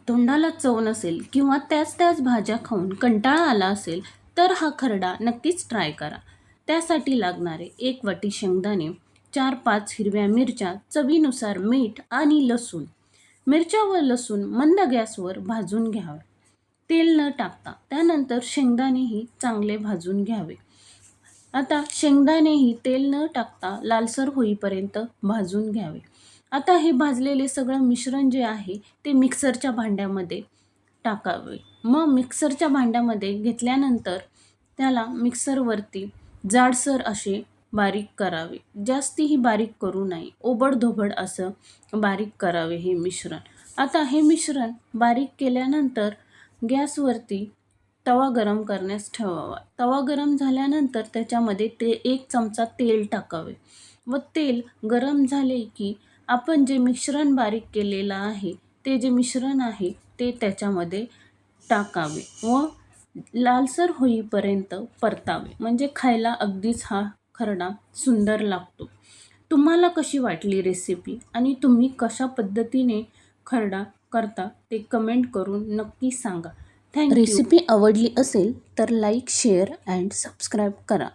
तोंडाला चव नसेल किंवा त्याच त्याच भाज्या खाऊन कंटाळा आला असेल तर हा खरडा नक्कीच ट्राय करा. त्यासाठी लागणारे 1 वाटी शेंगदाणे, 4-5 हिरव्या मिरच्या, चवीनुसार मीठ आणि लसूण. मिरच्या व लसूण मंद गॅसवर भाजून घ्यावे. तेल न टाकता. त्यानंतर शेंगदाणेही चांगले भाजून घ्यावे. आता शेंगदाणेही तेल न टाकता लालसर होईपर्यंत भाजून घ्यावे. आता हे भाजलेले सगळं मिश्रण जे आहे ते मिक्सरच्या भांड्यामध्ये टाकावे. मग मिक्सरच्या भांड्यामध्ये घेतल्यानंतर त्याला मिक्सरवरती जाडसर असे बारीक करावे. जास्तीही बारीक करू नये. ओबडधोबड असं बारीक करावे हे मिश्रण. आता हे मिश्रण बारीक केल्यानंतर गॅसवरती तवा गरम करण्यास ठेवावा. तवा गरम झाल्यानंतर त्याच्यामध्ये 1 चमचा तेल टाकावे व तेल गरम झाले की आपण जे मिश्रण बारीक केलेलं आहे ते जे मिश्रण आहे ते त्याच्यामध्ये टाकावे व लालसर होईपर्यंत परतावे. म्हणजे खायला अगदीच हा खरडा सुंदर लागतो. तुम्हाला कशी वाटली रेसिपी आणि तुम्ही कशा पद्धतीने खरडा करता ते कमेंट करून नक्की सांगा. थँक्यू. रेसिपी आवडली असेल तर लाईक, शेअर अँड सबस्क्राईब करा.